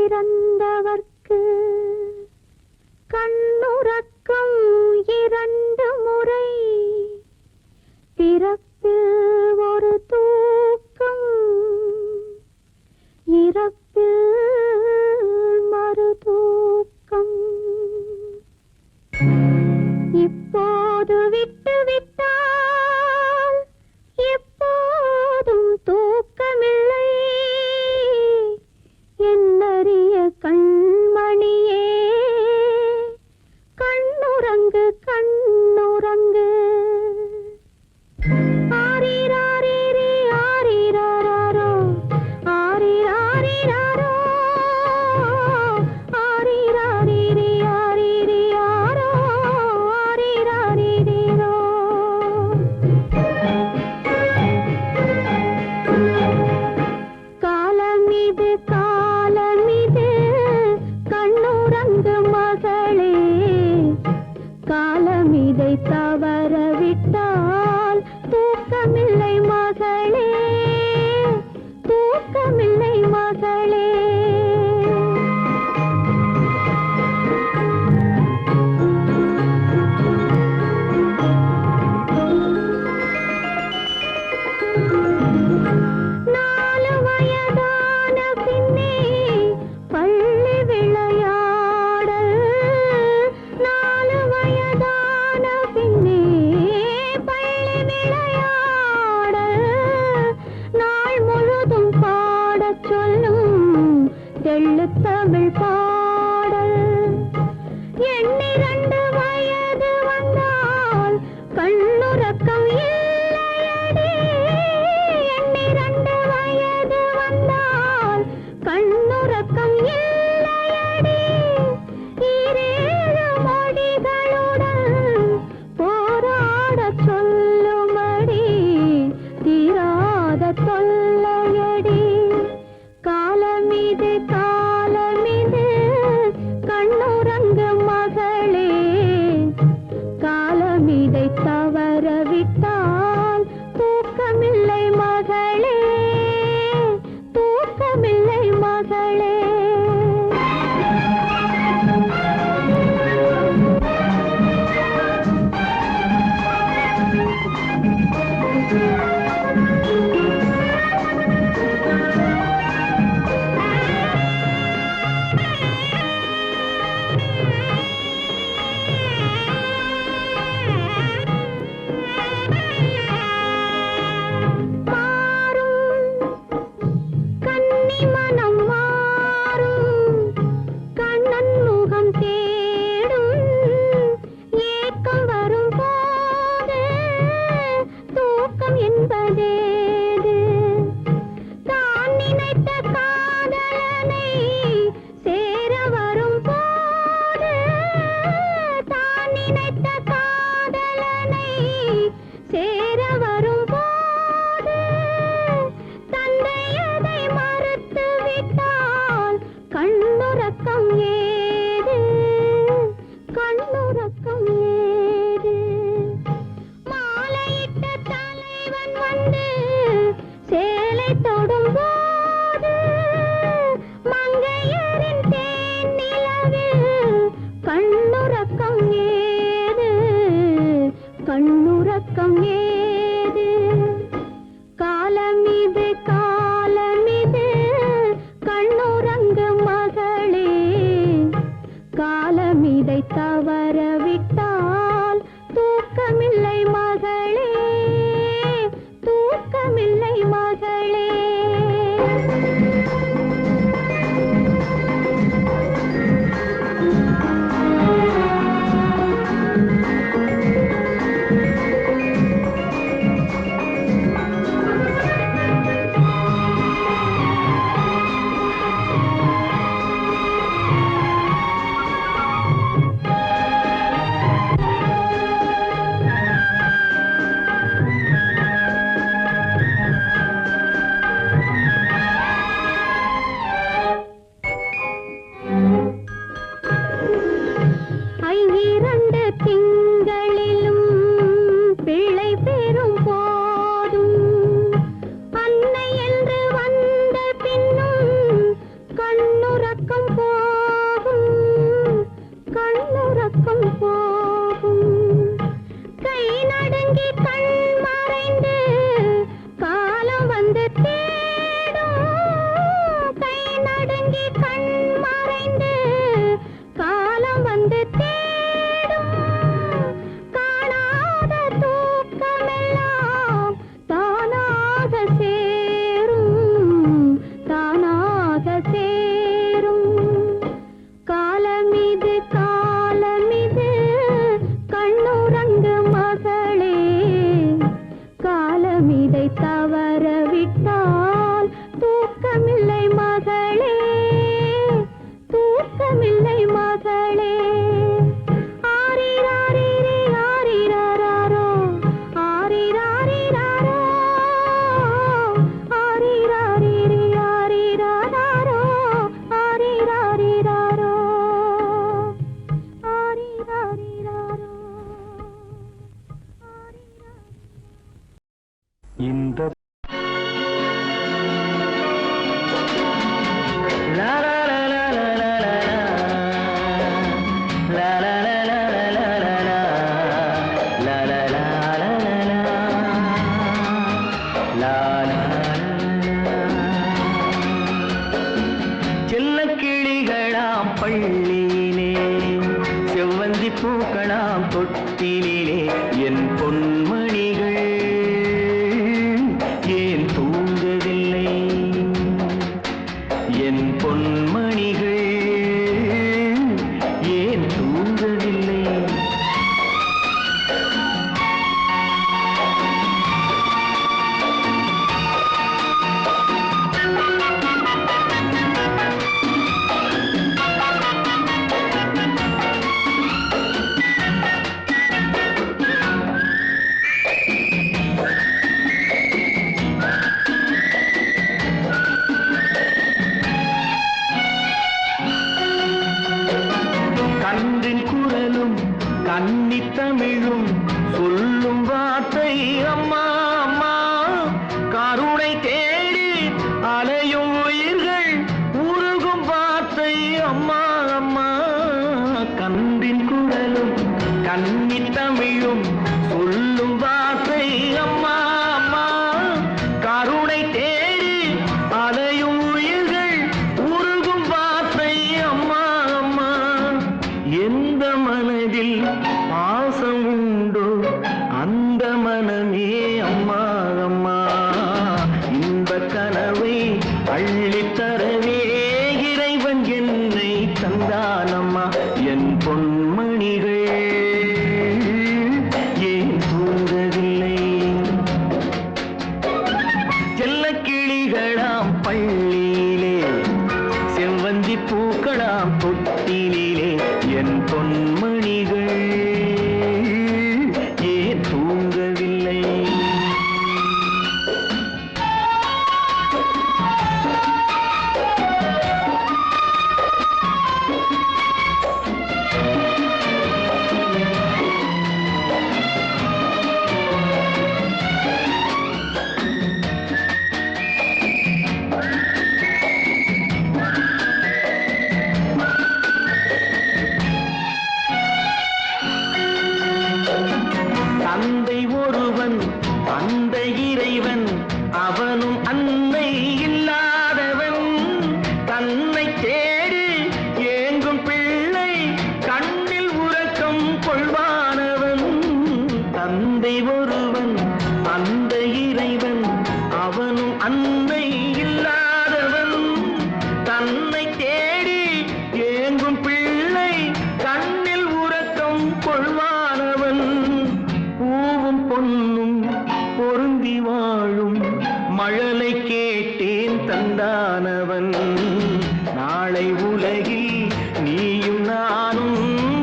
பிறந்தவர்க்கு கண்ணுறக்கம் 2 முறை, பிறப்பில் ஒரு தூக்கம், இறப்பில் மறு தூக்கம். இப்போது விட்டுவிட்டால் எப்போதும் தூக்கமில்லை. என்னறிய கண்மணியே, கண்ணுறங்கு கண்ணுறங்கு. ஆரிராரிரி ஆரிராரோ, ஆரிராரிராரோ, ஆரிராரிரி ஆரிரியாரோ, ஆரிராரிரிரோ. காலமிது காலமிது கண்ணுறங்கு மகளே, காலமிதை தவறவிட்டால் தூக்கமில்லை மகளே, தூக்கமில்லை மகளே. நாலு வயதான பின்னே பள்ளி விளையாடல், 4 வயதான பின்னே பள்ளி விளையாடல். நாள் முழுதும் பாடச் சொல்லும் தெள்ளுத்தமிழ் பாடல். 2 வயது வந்தால் கண்ணுறக்கம் இல்லையடி. 2 வயது வந்தால் கண்ணுறக்கம் இல்லையடி. 7 மொழிகளுடன் போராடச் சொல்லுமடி, தீராத தொல்லையடி. காலமிது காலமிது கண்ணுறங்கு மகளே, காலமிதை தவறவிட்டால் தூக்கமில்லை மகளே, தூக்கமில்லை மகளே. மனம் மாறும், கண்ணன் முகம் தேடும், ஏக்கம் வரும் போது தூக்கம் என்பதேது? தான் நினைத்த காதலனை சேர வரும் போது, தான் நினைத்த காதலனை சேர வரும் போது, தந்தை அதை மறுத்து விட்டால் கண்ணுறக்கம் ஏது? கண்ணுறக்கம் ஏது? மாலையிட்ட தலைவன் வந்து சேலை தொடும் போது, மங்கையரின் தேன் நிலவில் கண்ணுறக்கம் ஏது? கண்ணுறக்கம் ஏது? காலமிது காலமிது கண்ணுறங்கு மகளே, காலமிதை தவறவிட்டால் தூக்கமில்லை மகளே, தூக்கமில்லை மகளே. பள்ளியிலே செவ்வந்தி பூக்களாம் தொட்டிலே என் பொன்மணிகள் ஏன் தூங்கவில்லை என் பொன்மணிகள் ஏன் தூங்கவில்லை கன்னித் தமிழும் சொல்லும் வார்த்தை அம்மா அம்மா கருணை தேடி அலையும் உயிர்கள் உருகும் வார்த்தை அம்மா அம்மா கன்றின் குரலும் கன்னித் தமிழும் சொல்லும் வார்த்தை அம்மா அம்மா கருணை தேடி அலையும் உயிர்கள் உருகும் வார்த்தை அம்மா அம்மா எந்த மனதில் பாசம் உண்டோ அந்த மனமே அம்மா அம்மா இந்த கனவை அள்ளித்தரவே இறைவன் என்னை தந்தானம்மா என் பொன்மணிகள் ஏன் தூங்கவில்லை செல்லக்கிளிகளாம் பள்ளியிலே செவ்வந்தி பூக்களாம் தொட்டிலே என் பொன்மணிகள் ஏன் தூங்கவில்லை தந்தை ஒருவன் அந்த இறைவன் அவனும் அன்னை இல்லாதவன் தன்னை தேடி ஏங்கும் பிள்ளை கண்ணில் உறக்கம் கொள்வானவன் தந்தை ஒருவன் அந்த இறைவன் அவனும் அன்னை இல்லாதவன் தன்னை தேடி ஏங்கும் பிள்ளை கண்ணில் உறக்கம் கொள்வானவன் பூவும் பொன்னும் பொருந்தி வாழும் மழலை கேட்டேன் தந்தானவன் நாளை உலகில் நீயும் நானும்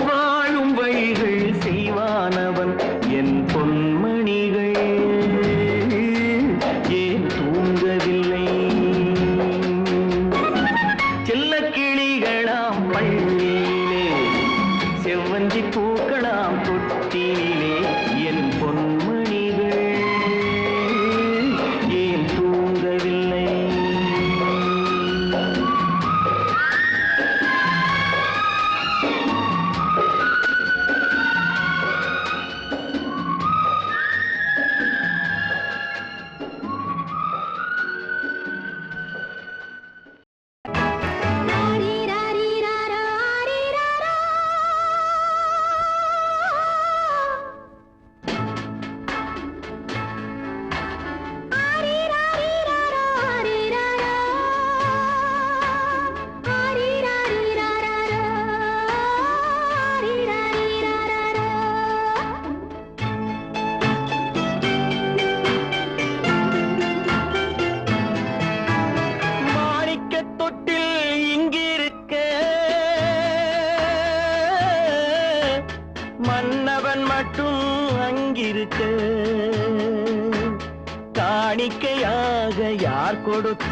வாழும் வழிகள் செய்வானவன் என் பொன்மணிகள் ஏன் தூங்கவில்லை செல்லக்கிளிகளாம் பள்ளியிலே செவ்வந்தி பூக்களாம் தொட்டிலே என் பொன்மணிகள் ஏன் தூங்கவில்லை மன்னவன் மட்டும் அங்கிருக்க காணிக்கையாக யார் கொடுத்தார்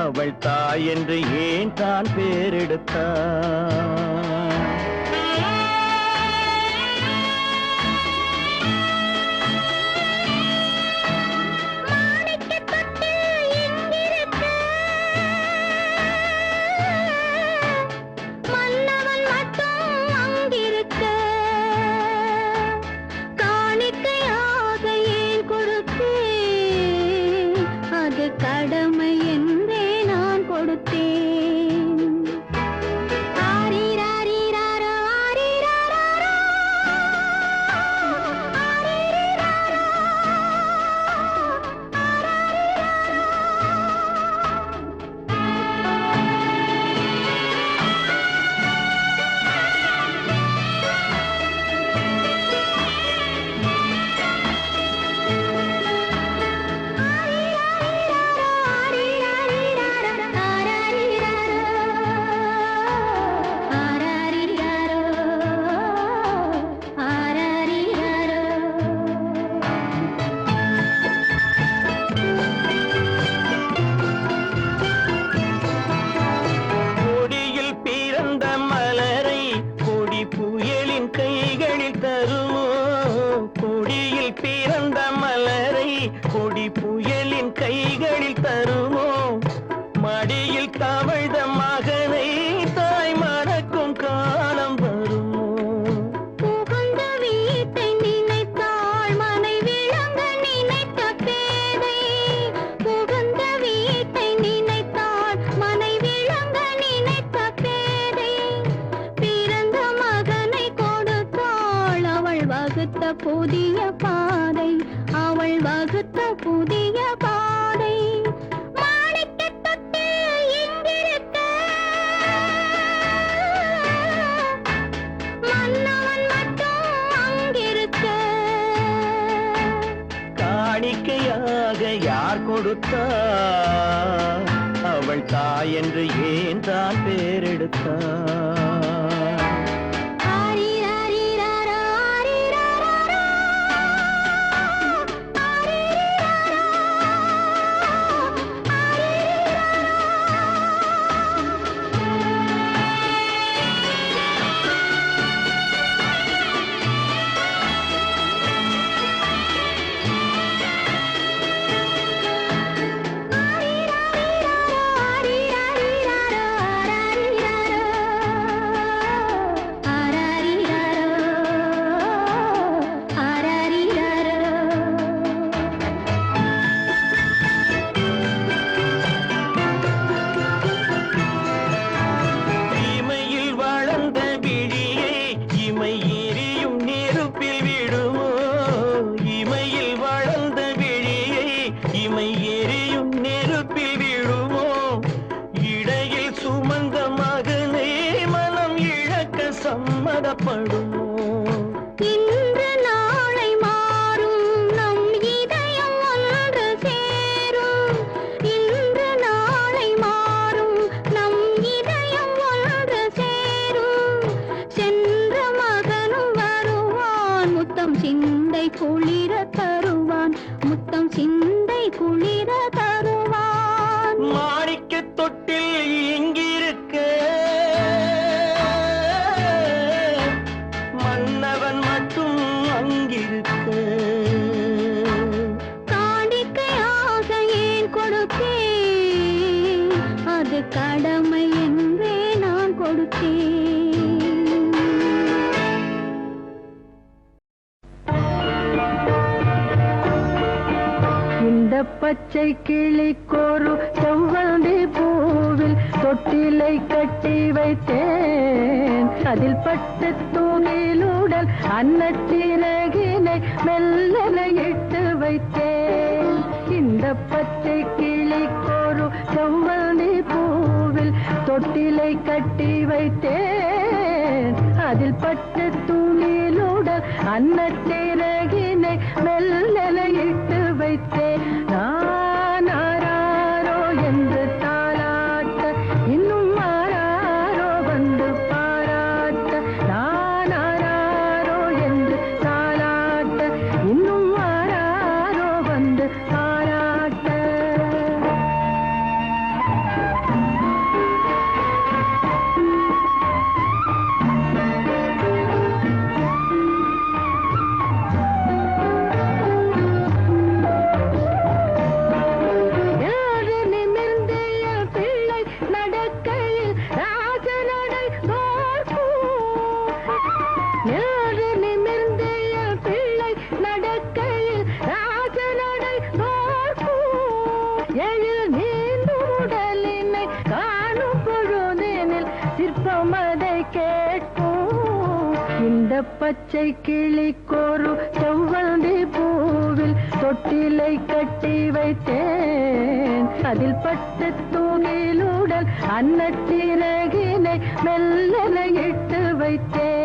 அவள் தாய் என்று ஏன் தான் பேரெடுத்தார் கடமை என்றே நான் கொடுத்தேன் கொடுத்தார் அவள் தாய் என்று ஏன் தான் பேரெடுத்தார் சம்மதப்படுமோ இன்று நாளை மாறும் நம் இதயம் ஒன்று சேரும் இன்று நாளை மாறும் நம் இதயம் ஒன்று சேரும் சென்ற மகனும் வருவான் முத்தம் சிந்தை குளிர தருவான் முத்தம் சிந்தை குளிர தருவான் மாணிக்க தொட்டில் இங்கிருக்க மன்னவன் மட்டும் அங்கிருக்க காணிக்கையாக ஏன் கொடுத்தேன் அது கடமை என்றே நான் கொடுத்தேன் இந்த பச்சை கிளிக்கொரு செவ்வந்தி பூவில் தொட்டிலை கட்டி வைத்தேன் அதில் பட்டு தூணிலுடல் அன்னச்சிறகினை மெல்லன இட்டு வைத்தேன் இந்த பச்சை கிளிக்கொரு செவ்வந்தி பூவில் தொட்டிலை கட்டி வைத்தேன் அதில் பட்டு தூணிலுடல் அன்னச்சிறகினை மெல்லன இட்டு வைத்தேன் நான் ஆராரோ என்று தாலாட்ட இன்னும் ஆராரோ வந்து பாராட்ட நான் ஆராரோ என்று தாலாட்ட இன்னும் ஆராரோ வந்து பாராட்ட பச்சை கிளிக்கொரு செவ்வந்தி பூவில் தொட்டிலை கட்டி வைத்தேன் அதில் பட்டு தூணிலுடல் அன்னச்சிறகினை மெல்லன இட்டு வைத்தேன்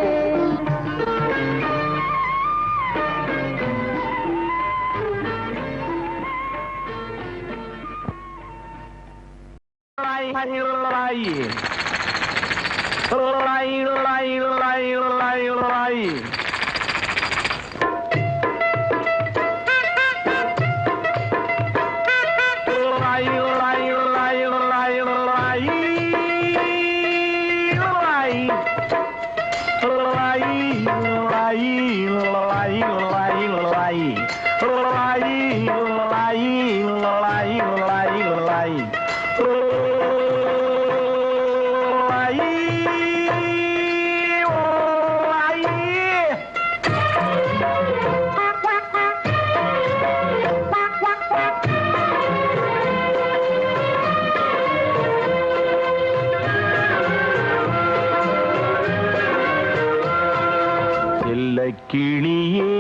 கிளியே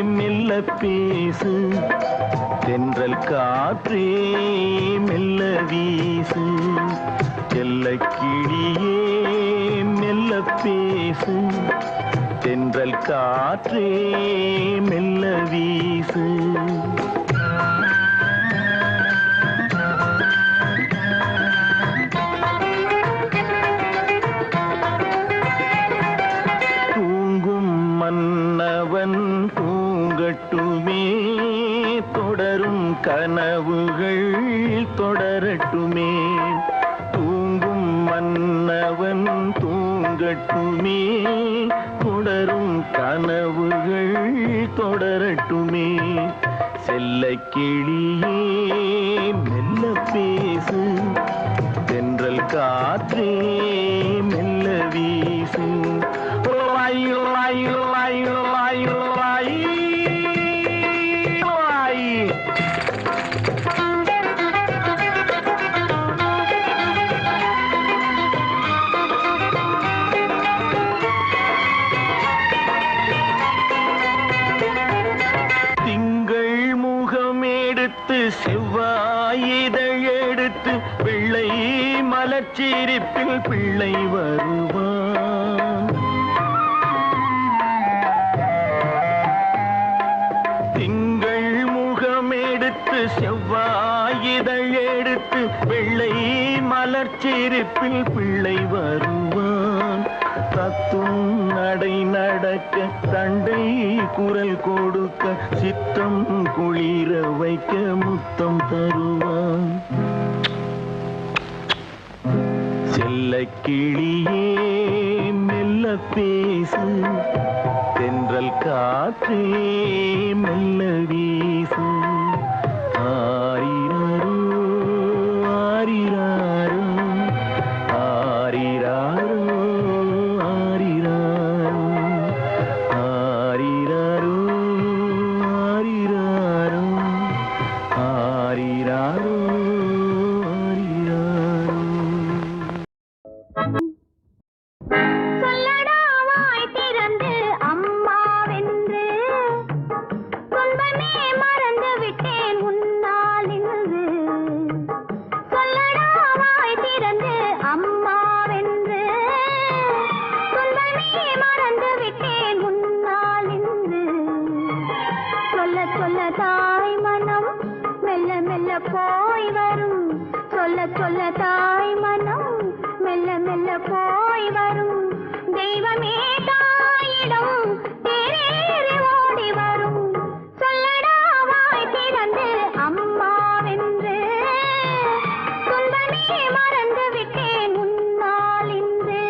மெல்ல பேசு தென்றல் காற்றே மெல்ல வீசு எல்லை கிளியே மெல்ல பேசு தென்றல் காற்றே மெல்ல வீசு தொடரட்டுமே தூங்கும் மன்னவன் தூங்கட்டுமே தொடரும் கனவுகள் தொடரட்டுமே செல்ல கிளியே மெல்ல பேசு தென்றல் காற்றே மெல்ல வீசு லாய் லாய் லாய் லாய் லாய் லாய். திங்கள் முகம் எடுத்து செவ்வாய் இதழ் எடுத்து பிள்ளை மலர்ச்சிரிப்பில் பிள்ளை வருவான் திங்கள் முகம் எடுத்து செவ்வாய் இதழ் எடுத்து வெள்ளை மலர்ச்சிரிப்பில் பிள்ளை வருவான் தத்தும் நடை நடக்க தண்டை குரல் கொடுக்க சித்தம் குளிர வைக்க முத்தம் தருவான் செல்ல கிளியே மெல்ல பேசு தென்றல் காற்றே மெல்ல வீசு ஆரிரரோ ஆரிராரோ ஆரிராரோ ஆரிராரோ ஆரிராரோ ஆரிராரோ ஆரிராரோ ஆரிராரோ. சொல்லடா வாய் திறந்து அம்மாவென்று துன்பமே மறந்து விட்டேன் உன்னால் இன்று சொல்லடா வாய் திறந்து அம்மாவென்று துன்பமே மறந்து விட்டேன் உன்னால் இன்று சொல்ல சொல்ல தாய் மனம் மெல்ல மெல்ல போய் வரும் சொல்ல சொல்ல தாய் மனம் மெல்ல மெல்ல போய் வரும் தெய்வமே தாயிடம் தேரேறி ஓடி வரும் சொல்லடா வாய் திறந்து அம்மாவென்று துன்பமே மறந்து விட்டேன் உன்னால் இன்று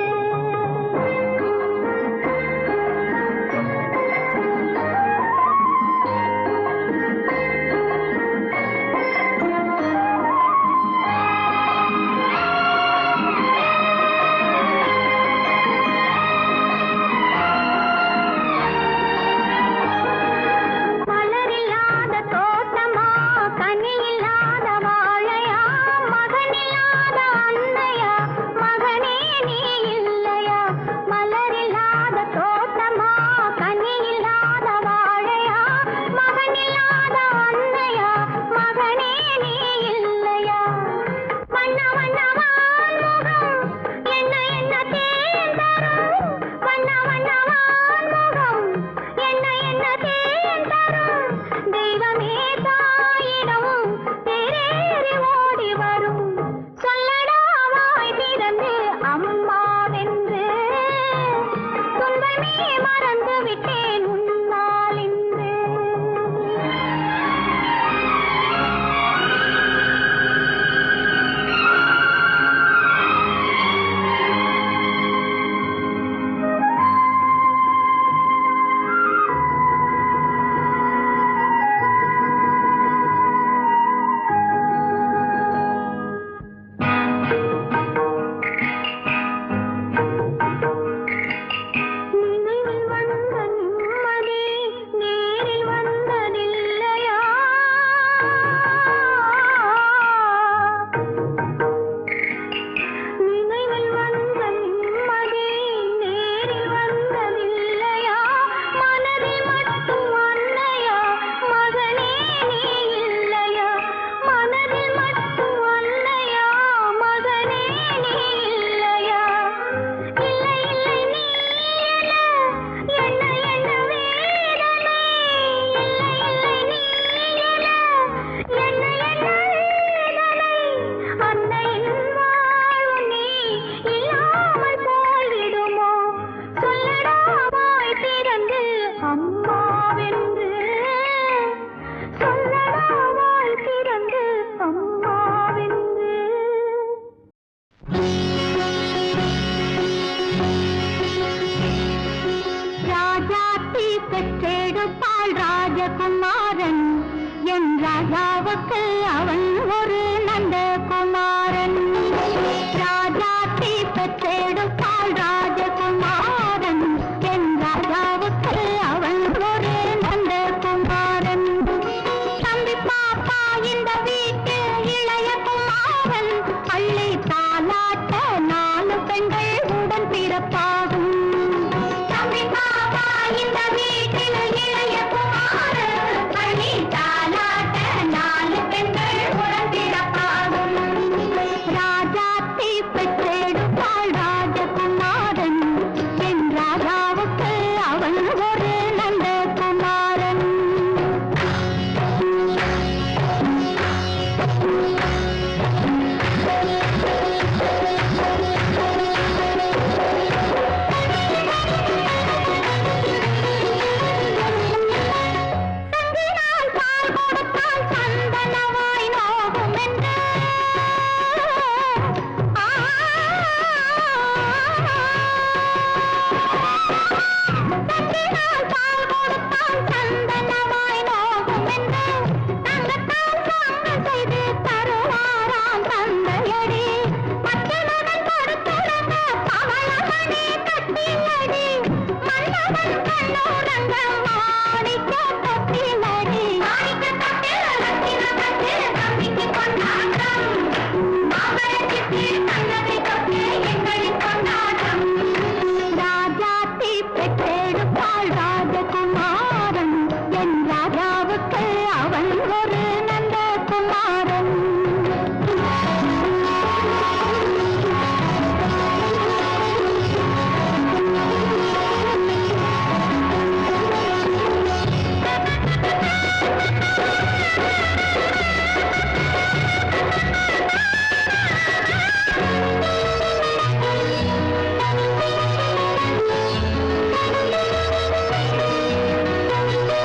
பெற்றெடுப்பாள் ராஜகுமாரன் என் ராஜாவுக்கு அவன் ஒரு நந்தகுமாரன். தம்பி பாப்பா இந்த வீட்டில் இளைய குமாரன் அள்ளி தாலாட்ட 4 பெண்கள் உடன் பிறப்பாகும். தம்பி பாப்பா இந்த வீட்டில் இளைய குமாரன் அள்ளி தாலாட்ட 4 பெண்கள் உடன் பிறப்பாகும். ராஜாத்தி பெற்றெடுப்பாள் ராஜகுமாரன் என் ராஜாவுக்கு அவன் ஒரு நந்தகுமாரன். சங்கினால் பால் கொடுத்தால் சந்தனமாய் நோகும் என்று சங்கினால் பால் கொடுத்தால் சந்தனமாய் நோகும் என்று தங்கத்தால் சாங்க செய்து தருவாராம் தந்தையடி. மற்றவர்கள் கொடுத்துறங்க பவளமணி கட்டிலடி. மன்னவன் கண்ணுறங்க மாணிக்க தொட்டிலடி. மாணிக்க தொட்டில் ரத்தின தொட்டில் தம்பிக்கு கொண்டாட்டம். மாம்பழச்சிட்டு கண்ணகை தொட்டு எங்களின் கொண்டாட்டம். ராஜாத்தி பெற்றெடுப்பாள் ராஜகுமாரன் என் ராஜாவுக்கு அவன் ஒரு நந்தகுமாரன்.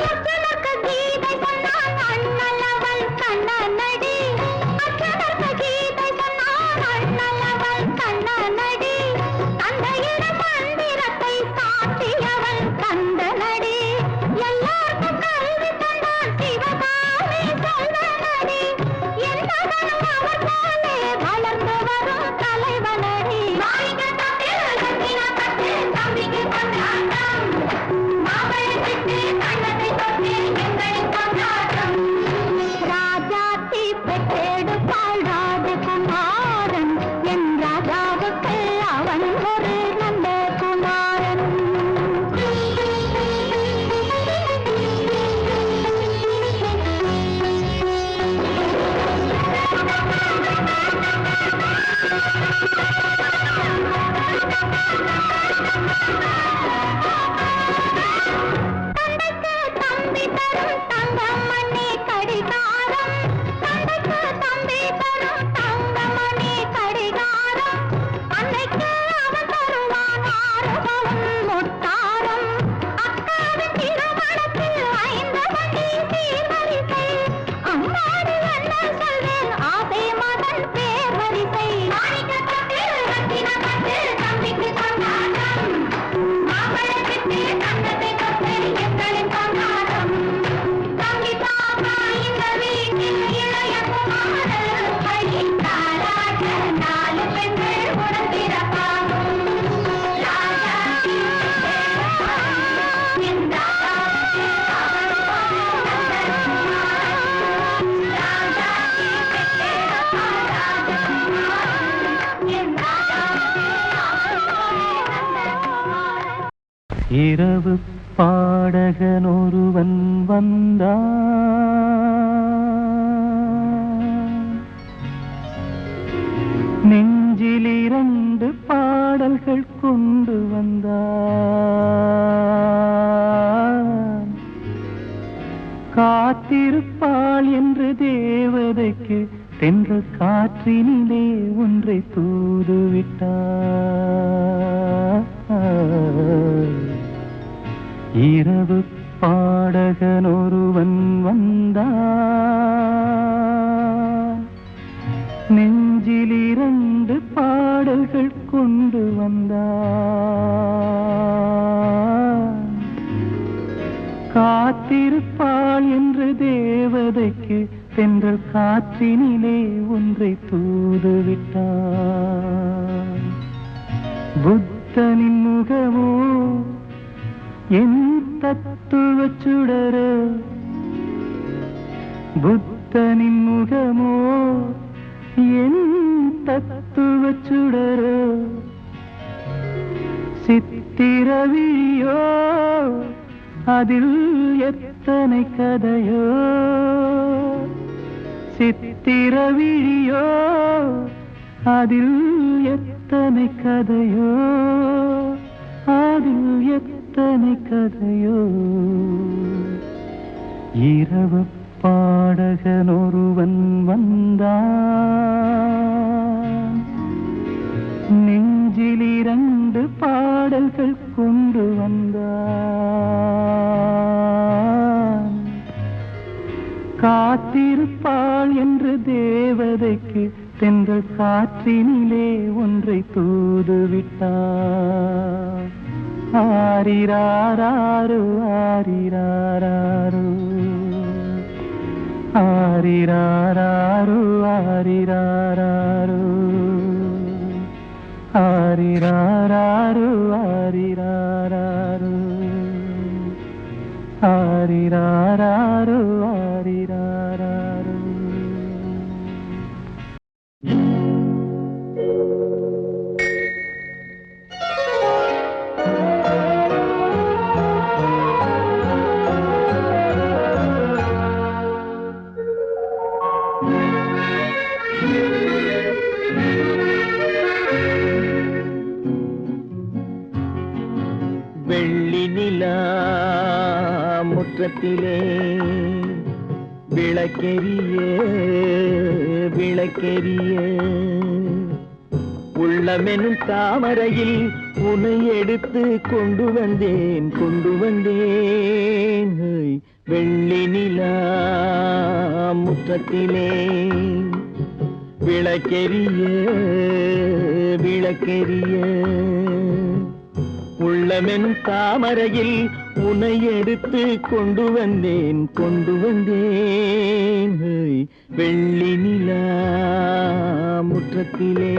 அச்சனர்க்கு கீதை சொன்னான் அண்ணலவள் கண்ணனடி. அச்சனர்க்கு கீதை சொன்னான் அண்ணலவள் கண்ணனடி. தந்தையிடம் மந்திரத்தை சாற்றியவள் கந்தனடி. எல்லாருக்கும் கல்வி தந்தான் சிவகாமி சொல்லனடி. என் மகனும் அவர் போலே வளர்ந்து வரும் தலைவனடி. மாணிக்க தொட்டில் ரத்தின தொட்டில் தம்பிக்கு கொண்டாட்டம். மாம்பழச்சிட்டு கண்ணகை தொட்டு எங்களின் கொண்டாட்டம். ராஜாத்தி பெற்றெடுப்பாள் ராஜகுமாரன் என் ராஜாவுக்கு அவன் ஒரு நந்தகுமாரன். தந்தைக்கு தம்பி தரும் தங்கமணி கடிகாரம். தந்தைக்கு தம்பி தரும் தங்கமணி கடிகாரம். அன்னைக்கு அவன் தருவான் 6 பவுன் முத்தாரம். அக்காவின் திருமணத்தில் 5 வண்டி சீர்வரிசை. அம்மாடி என்ன சொல்வேன் ஆசை மகன் பேர் வரிசை. மாணிக்க தொட்டில் ரத்தின தொட்டில் தம்பிக்கு கொண்டாட்டம். மாம்பழச்சிட்டு கண்ணகை தொட்டு எங்களின் கொண்டாட்டம். தம்பி பாப்பா இந்த வீட்டில் இளைய குமாரன் அள்ளி தாலாட்ட 4 பெண்கள் உடன் பிறப்பாகும். ராஜாத்தி பெற்றெடுப்பாள் என் ராஜாவுக்கு அவன் ஒரு நந்தகுமாரன். ராஜாத்தி பெற்றெடுப்பாள் ராஜகுமாரன் என் ராஜாவுக்கு அவன் ஒரு நந்தகுமாரன். இரவு பாடகன் ஒருவன் வந்தான். நெஞ்சில் 2 பாடல்கள் கொண்டு வந்தான். காத்திருப்பாள் என்று தேவதைக்கு தென்றல் காற்றினிலே ஒன்றை தூதுவிட்டார். இரவு பாடகன் ஒருவன் வந்தான். நெஞ்சில் 2 பாடல்கள் கொண்டு வந்தான். காத்திருப்பாள் என்று தேவதைக்கு தென்றல் காற்றினிலே ஒன்றை தூதுவிட்டான். புத்தனின் முகமோ என் தத்துவச் சுடரோ, புத்தனின் முகமோ என் தத்துவச் சுடரோ, சித்திரவிழியோ அதில் எத்தனை கதையோ, சித்திரவிழியோ அதில் எத்தனை கதையோ, அதில் எத்தனை கதையோ. இரவு பாடகன் ஒருவன் வந்தான், நெஞ்சில் 2 பாடல்கள் கொண்டு வந்தான். காத்திருப்பாள் என்று தேவதைக்கு தென்றல் காற்றினிலே ஒன்றை தூதுவிட்டார். ஆரிராரோ ஆரிராரோ ஆரிராரோ ஆரிராரோ ஆரிராரோ ஆரிராரோ ஆரிராரோ ஆரிராரோ. வெள்ளி நிலா முற்றத்திலே விளக்கெரிய விளக்கெரிய, உள்ளமெனும் தாமரையில் உன்னை எடுத்து கொண்டு வந்தேன் கொண்டு வந்தேன். வெள்ளி நிலா முற்றத்திலே விளக்கெரிய விளக்கெரிய, உள்ளமெனும் தாமரையில் உன்னை எடுத்து கொண்டு வந்தேன் கொண்டு வந்தேன். வெள்ளி நிலா முற்றத்திலே.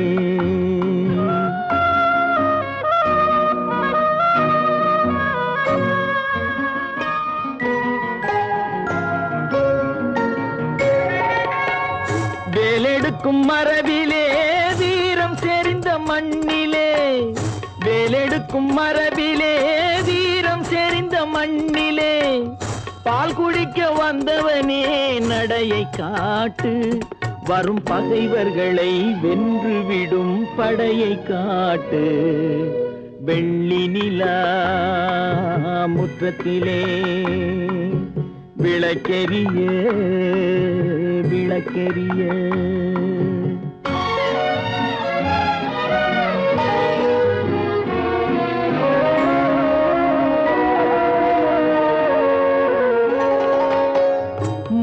வேலெடுக்கும் மரபிலே வீரம் செறிந்த மண்ணிலே, வேலெடுக்கும் மரபிலே வீரம் செறிந்த மண்ணிலே, பால் குடிக்க வந்தவனே நடையை காட்டு, வரும் பகைவர்களை வென்றுவிடும் படையை காட்டு. வெள்ளி நிலா முற்றத்திலே விளக்கெரிய விளக்கெரிய,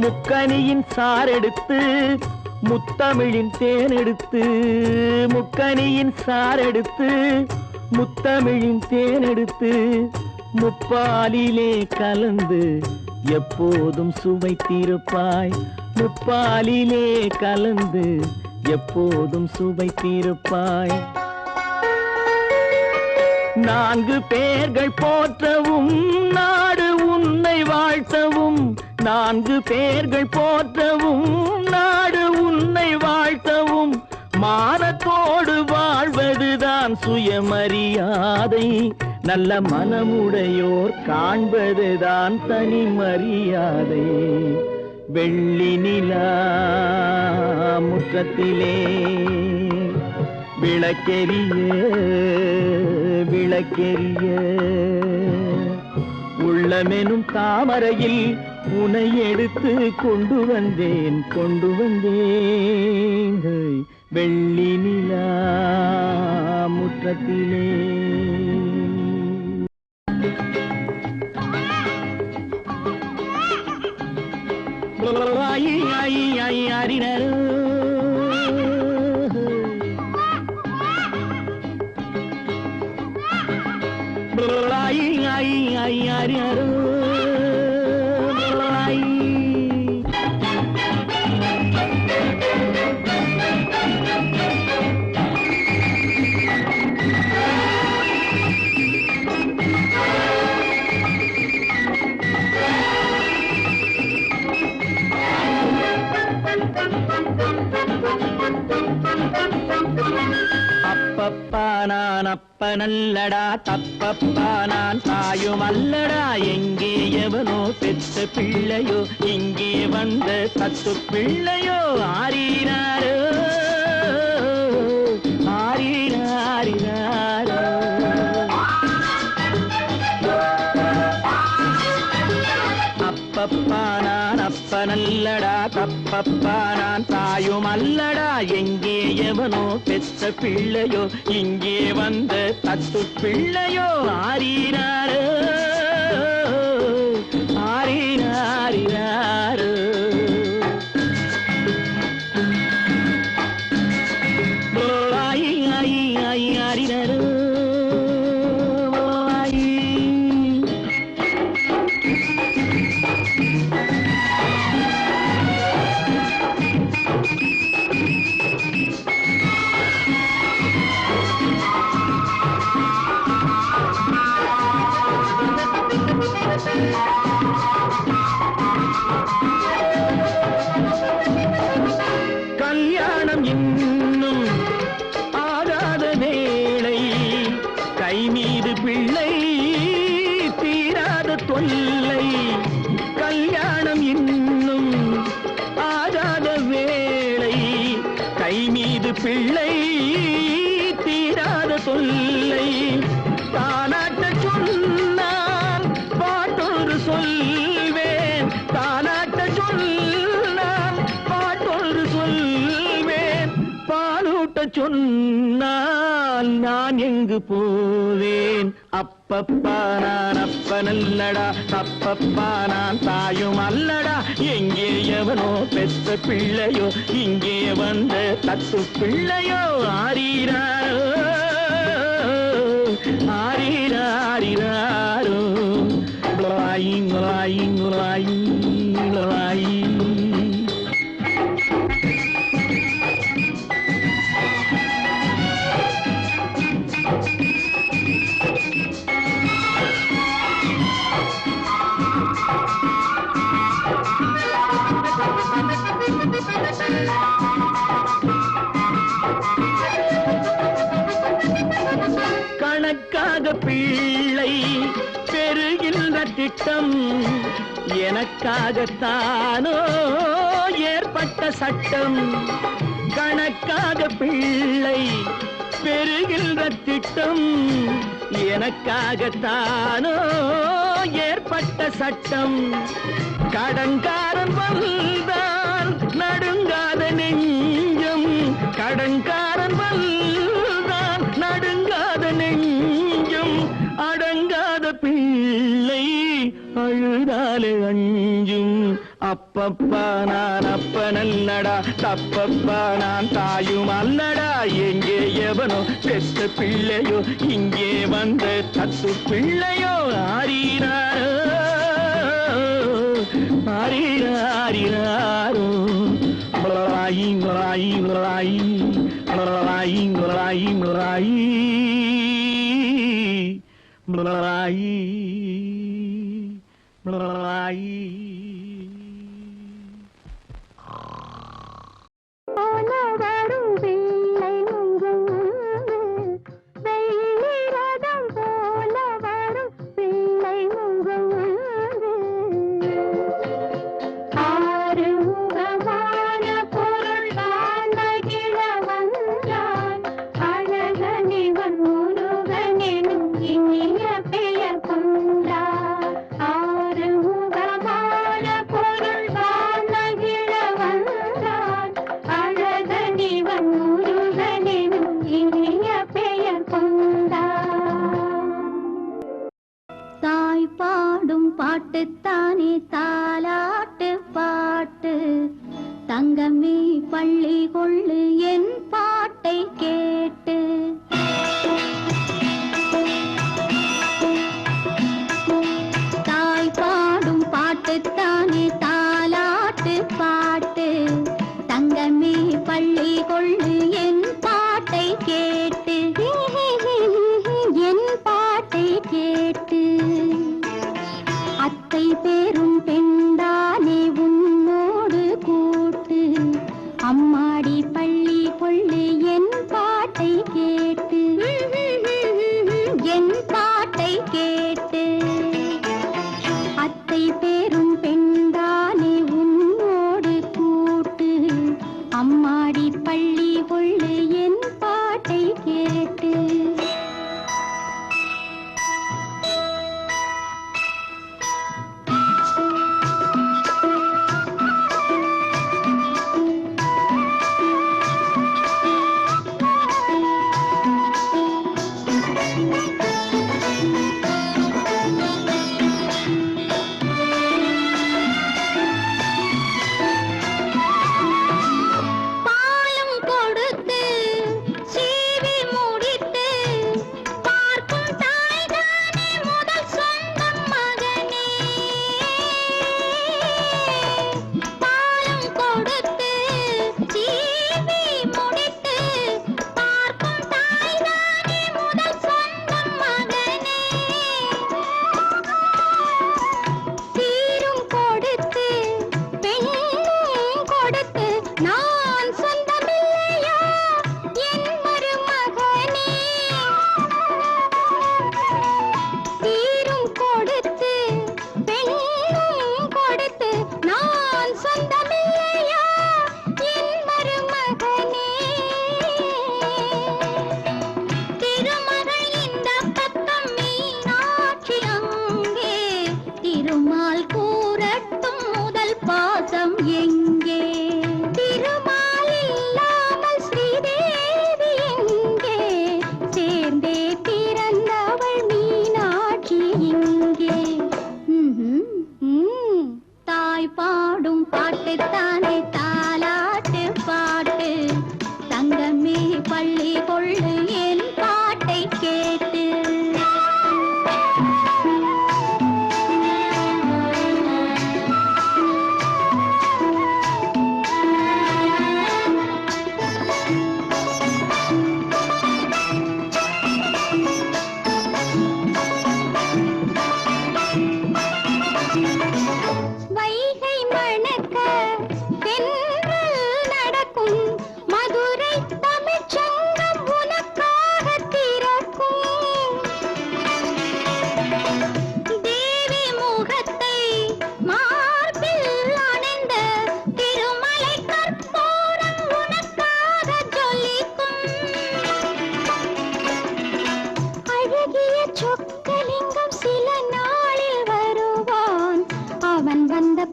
முக்கனியின் சாரெடுத்து முத்தமிழின் தேனெடுத்து, முக்கனியின் சாரெடுத்து முத்தமிழின் தேனெடுத்து, முப்பாலிலே கலந்து எப்போதும் சுவைத்திருப்பாய், முப்பாலிலே கலந்து எப்போதும் சுவைத்திருப்பாய். 4 பேர்கள் போற்றவும் நாடு உன்னை வாழ்த்தவும், 4 பேர்கள் போற்றவும் நாடு உன்னை வாழ்த்தவும், மானத்தோடு வாழ்வதுதான் சுயமரியாதை, நல்ல மனமுடையோர் காண்பதுதான் தனி மரியாதை. வெள்ளி நிலா முற்றத்திலே விளக்கெரிய விளக்கெரிய, உள்ளமெனும் தாமரையில் உன்னை எடுத்து கொண்டு வந்தேன் கொண்டு வந்தேன். வெள்ளி நிலா முற்றத்திலே. ஆயி ஆயி ஆயி அறிஞர் ஆயி ஆயி ஆயி அறிஞர் அப்பப்பா நான் அப்பனல்லடா, தப்பப்பா நான் தாயும் அல்லடா. எங்கே எவனோ பெற்ற பிள்ளையோ, இங்கே வந்த தத்து பிள்ளையோ. ஆரீராரோ ஆரீராரிராரோ. அப்பப்பா நான் அப்பனல்லடா, தப்பப்பா நான் தாயும் அல்லடா. எங்கே எவனோ பெற்ற பிள்ளையோ, இங்கே வந்த தத்து பிள்ளையோ. ஆரீராரோ ஆரீராரிராரோ. ஆயி ஆயி ஆயி ஆரிராரோ. கல்யாணம் இன்னும் ஆகாத வேளை, கை மீது பிள்ளை தீராத தொல்லை. கல்யாணம் இன்னும் ஆகாத வேளை, கை மீது பிள்ளை தீராத தொல்லை. தானாட்ட சொன்னால் பாட்டொன்று சொல்வேன், தானாட்ட சொன்னால் பாட்டொன்று சொல்வேன். பாலூட்ட சொன்னால் நான் எங்கு போவேன். அப்பப்பா நான் அப்பனல்லடா, தப்பப்பா நான் தாயும் அல்லடா. எங்கே எவனோ பெற்ற பிள்ளையோ, இங்கே வந்த தத்து பிள்ளையோ. ஆரீராரோ ஆரீராரிராரோ. லாயி லாயி லாயி லாயி. கணக்காக பிள்ளை பெறுகின்ற திட்டம், எனக்காகத்தானோ ஏற்பட்ட சட்டம். கணக்காக பிள்ளை பெறுகின்ற திட்டம், எனக்காகத்தானோ ஏற்பட்ட சட்டம். கடன்காரன் வந்தால் நடுங்காத நெஞ்சம், கடன்காரன் வந்தால் நடுங்காத நெஞ்சம். அடங்காத பிள்ளை அழுதாலே அஞ்சும். அப்பப்பா நான் அப்பனல்லடா, தப்பப்பா நான் தாயும் அல்லடா. எங்கே எவனோ பெற்ற பிள்ளையோ, இங்கே வந்த தத்து பிள்ளையோ. ஆரீராரோ ஆரீராரிராரோ. லாயி லாயி லாயி லாயி லாயி லாயி லாயி லாயி. வரும் வெள்ளை நுங்கும் வெள்ளி ரதம் போல வரும் வெள்ளை நுங்கும். ஆறு முகமான பொருள் காண கிழவன்றான், அழகனிவன் முருகனெனும் இனிய பெயர் கொண்டார். ஆறு முகமான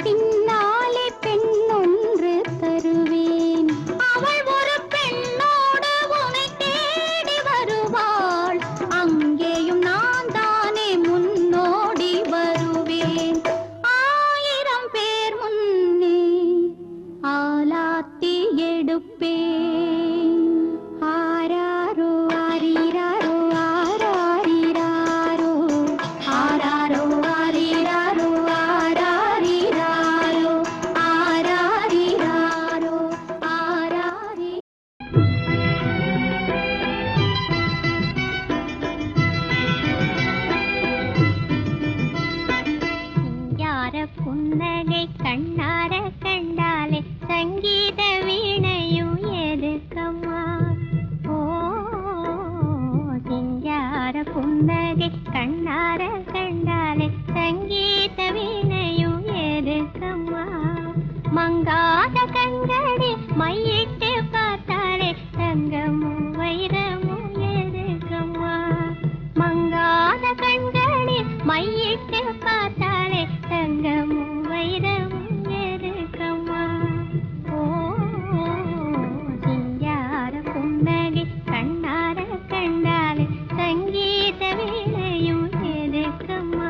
பின்னாலே பெண்ணொன்று தருவேன். அவள் ஒரு பெண்ணோடு உன்னை தேடி வருவாள். அங்கேயும் நான் தானே முன்னோடி வருவேன். 1000 பேர் முன்னே ஆலாத்தி எடுப்பேன். ஆராரோ ஆரிராரோ ஆராரிராரோ ஆராரோ ஆரிராரோ ஆராரிராரோ ஆராரிராரோ ஆராரி. யார புன்னகை கண்ணார கண்டாலே சங்கீத வீணையும் எதுக்கம்மா? ஓ சிங்கார புன்னகை கண்ணார கண்டாலே சங்கீத வீணையும் எதுக்கம்மா? மங்காத கண்களே மையிட்டு பார்த்தாலே தங்கமும் வைரமும் எதுக்கம்மா? மங்காத கண்களே மையிட்டு பார்த்தாலே தங்கமும் வைரமும் எதுக்கம்மா? ஓ சிங்கார புன்னகை கண்ணார கண்டாலே சங்கீத வீணையும் எதுக்கம்மா?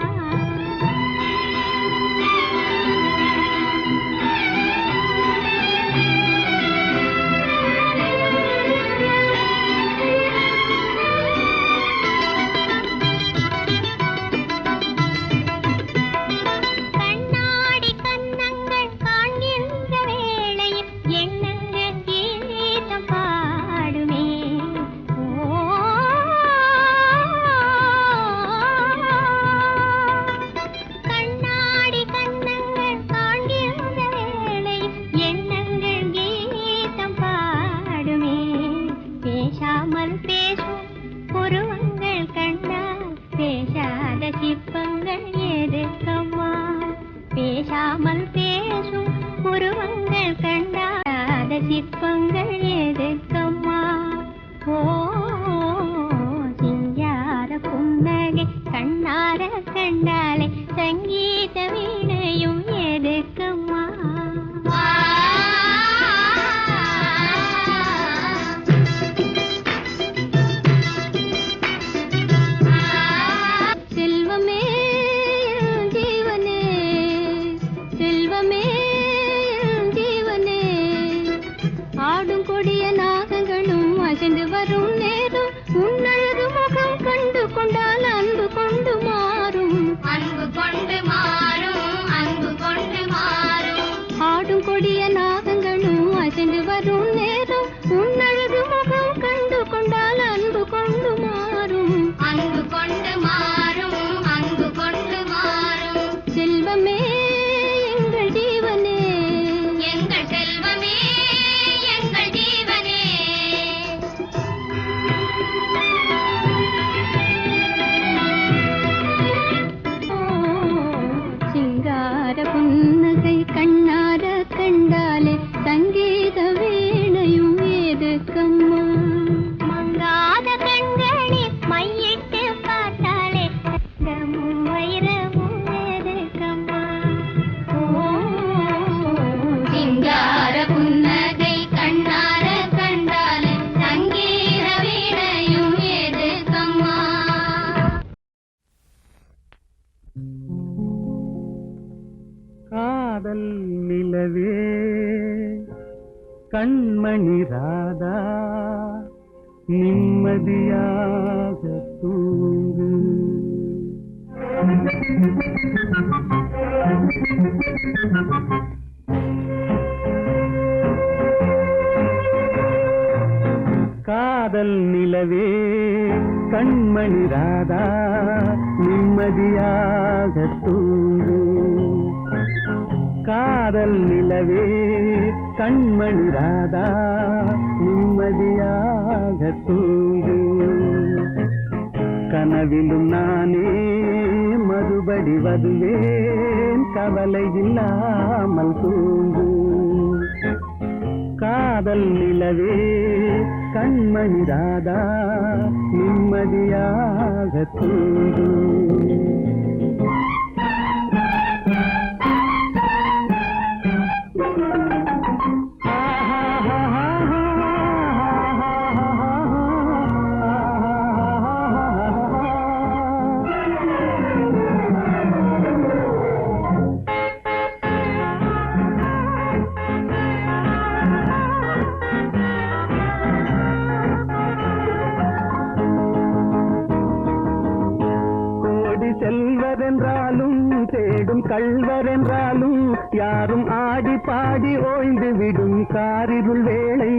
கண்ணாடி கன்னங்கள் காண்கின்ற வேளையில் எண்ணங்கள் கீதம் பாடுமே. ஓ கண்ணாடி கன்னங்கள் காண்கின்ற வேளையில் எண்ணங்கள் கீதம் பாடுமே. பேசாமல் பேசும் புருவங்கள் கண்டால் பேசாத சிற்பங்கள் எதுக்கம்மா? பேசாமல் பேசும் புருவங்கள் கண்டாத சிற்பங்கள் எதுக்கம்மா? ஓ சிங்கார புன்னகை கண்ணார கண்டாலே சங்கீத வீணையும் எதுக்கம்மா? செல்வமே ஜீவனே செல்வமே ஜீவனே ஆடும் கொடிய நாகங்களும் அசைந்து வரும் நேரம் உன்னழகு முகம் கண்டு கொண்டால் அன்பு கொண்டு மாறும். அன்பு கொண்டு மாறும் அன்பு கொண்டு மாறும். ஆடும் கொடிய நாகங்களும் அசைந்து வரும் நேரம் உன்னழகு முகம் கண்டு கொண்டால் அன்பு கொண்டு மாறும். அன்பு கொண்டு மாறும் அன்பு கொண்டு மாறும். செல்வமே எங்கள் ஜீவனே எங்கள் செல்வமே எங்கள் ஜீவனே. சிங்கார புன்னகை கண்ணார கண்டாலே சங்கீத வீணையும் எதுக்கம்மா? மங்காத கண்களே மையிட்டு பார்த்தாலே தங்கமும் வைரமும் எதுக்கம்மா? ஓ சிங்கார புன்னகை கண்ணார கண்டாலே சங்கீத வீணையும் எதுக்கம்மா? காதல் நிலவே கண்மணி ராதா நிம்மதியாக தூங்கு. காதல் நிலவே கண்மணி ராதா நிம்மதியாக தூங்கு. காதல் நிலவே கண்மணி ராதா நிம்மதியாக தூங்கு. கனவிலும் நானே மறுபடி வருவேன் கவலை இல்லாமல் தூங்கு. காதல் நிலவே கண்மணி ராதா நிம்மதியாக தூங்கு. யாரும் கள்வர் என்றாலும் யாரும் ஆடி பாடி ஓய்ந்து விடும் காரிருள் வேளை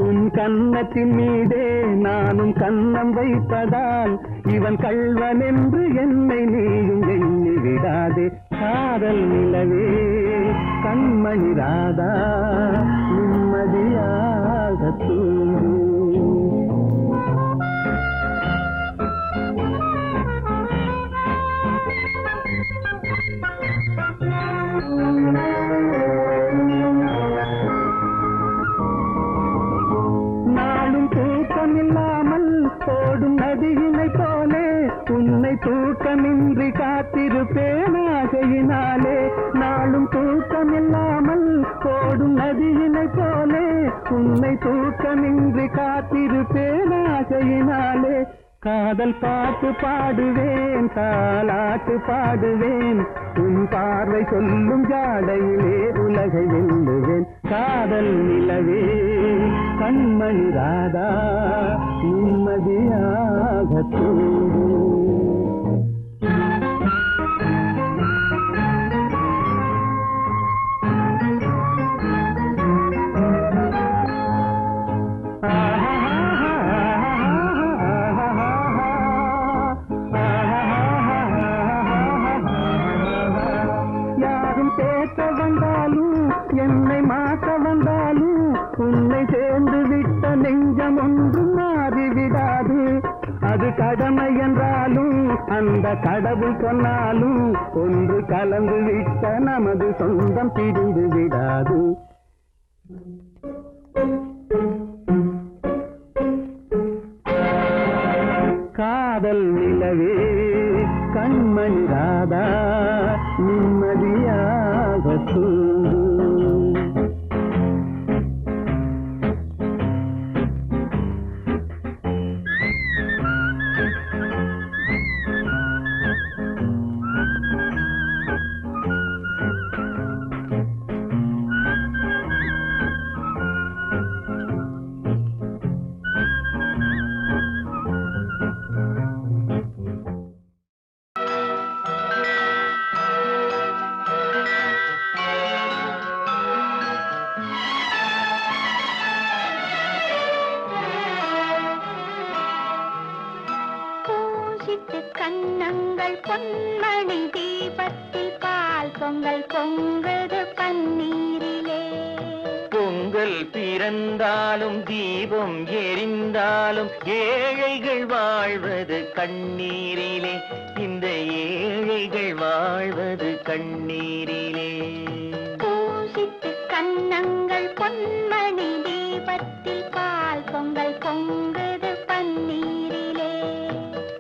உன் கன்னத்தின் மீதே நானும் கன்னம் வைப்பதால் இவன் கள்வன் என்று என்னை நீயும் எண்ணி விடாதே காதல் நிலவே கண்மணி ராதா நிம்மதியாக தூங்கு நாளும் தூக்கமில்லாமல் ஓடும் நதியினை போலே உன்னை தூக்கமின்றி காத்திருப்பேன் ஆசையினாலே நாளும் தூக்கமில்லாமல் ஓடும் நதியினை போலே உன்னை தூக்கமின்றி காத்திருப்பேன் ஆசையினாலே காதல் பாட்டு பாடுவேன் தாலாட்டு பாடுவேன் உன் பார்வை சொல்லும் ஜாடையிலே உலகை வெல்லுவேன் காதல் நிலவே கண்மணி ராதா நிம்மதியாக தூங்கு என்னை மாற்ற வந்தாலும் உன்னை சேர்ந்து விட்ட நெஞ்சம் ஒன்றும் மாறிவிடாது அது கடமை என்றாலும் அந்த கடவுள் சொன்னாலும் ஒன்று கலந்து விட்ட நமது சொந்தம் பிரிந்து விடாது காதல் நிலவே கண்மணி ராதா நிம்மதியாக தூங்கு கண்ணங்கள் பொன்மணி தீபத்தில் பால் பொங்கல் பொங்குது பன்னீரிலே பொங்கல் பிறந்தாலும் தீபம் எரிந்தாலும் ஏழைகள் வாழ்வது கண்ணீரிலே இந்த ஏழைகள் வாழ்வது கண்ணீரிலே பூசித்து கண்ணங்கள் பொன்மணி தீபத்தில் பால் பொங்கல் பொங்குது பன்னீரிலே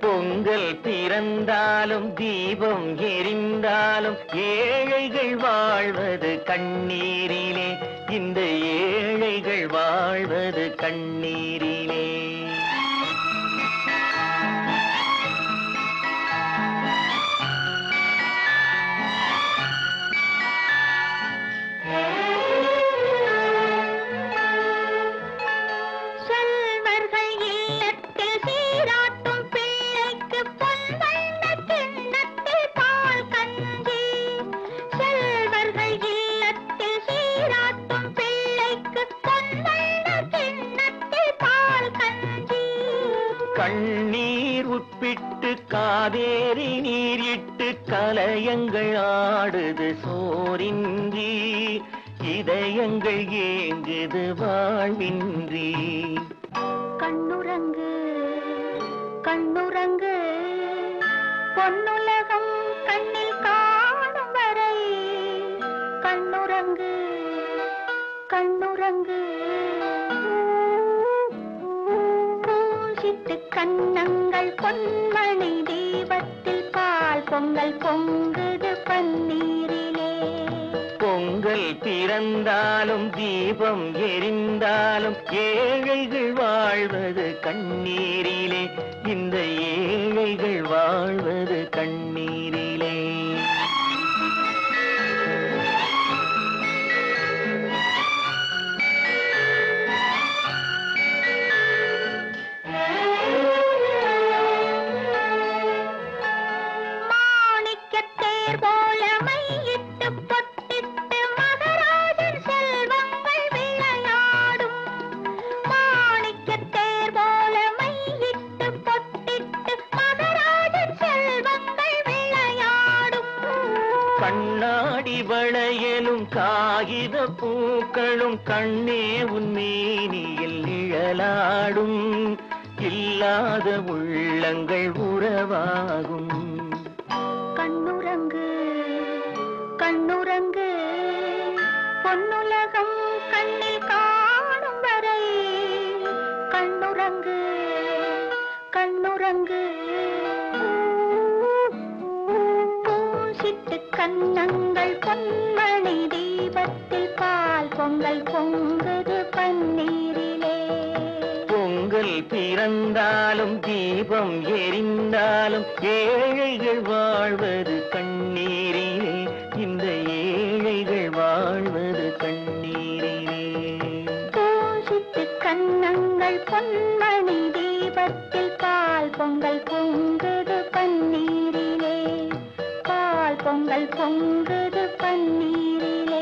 பொங்கல் பிறந்தாலும் தீபம் எரிந்தாலும் ஏழைகள் வாழ்வது கண்ணீரிலே இந்த ஏழைகள் வாழ்வது கண்ணீரிலே கண்ணீர் உட்பிட்டு காவேரி நீர் இட்டு கலயங்கள் ஆடுது சோரின்றி இதயங்கள் ஏங்குது வாழ்வின்றி கண்ணுறங்கு கண்ணுறங்கு பொன்னுலகம் கண்ணில் காணும் வரை கண்ணுறங்கு கண்ணுறங்கு பூசித்து கண்ணங்கள் பொன்மணி தீபத்தில் பால் பொங்கல் பொங்குது பன்னீரிலே பொங்கல் பிறந்தாலும் தீபம் எரிந்தாலும் ஏழைகள் வாழ்வது கண்ணீரிலே இந்த ஏழைகள் வாழ்வது கண்ணீரிலே மாணிக்கத்தேர் போல மை காகித பூக்களும் கண்ணே உன்மேனியில் நிழலாடும் இல்லாத உள்ளங்கள் உறவாகும். கண்ணுறங்கு கண்ணுறங்கு பொன்னுலகம் கண்ணில் காணும் வரை கண்ணுறங்கு கண்ணுறங்கு பூசிட்டு கண்ணங்கள் பொன்மணி தீபத்தில் பால் பொங்கல் பொங்குது பன்னீரிலே. பொங்கல் பிறந்தாலும் தீபம் எரிந்தாலும் ஏழைகள் வாழ்வது கண்ணீரிலே. இந்த ஏழைகள் வாழ்வது கண்ணீரிலே. பூசிட்டு கண்ணங்கள் பொன்மணி தீபத்தில் பால் பொங்கல் பொங்குது பன்னீரிலே. பால் பொங்கல் பொங்குது பன்னீரிலே.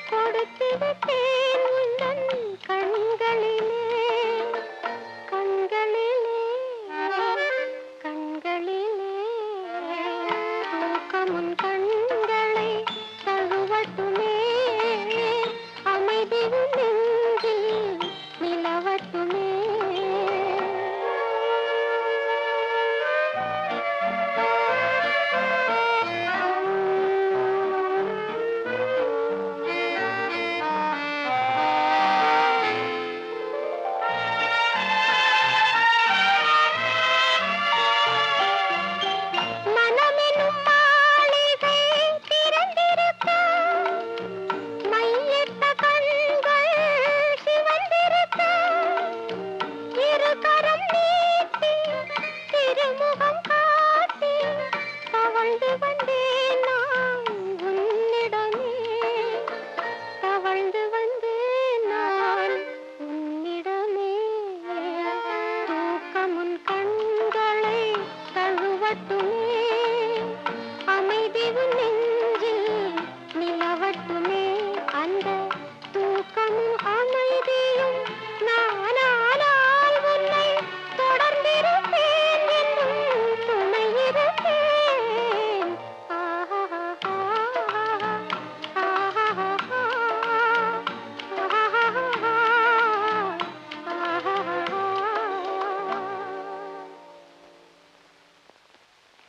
கொடுத்து விட்டேன்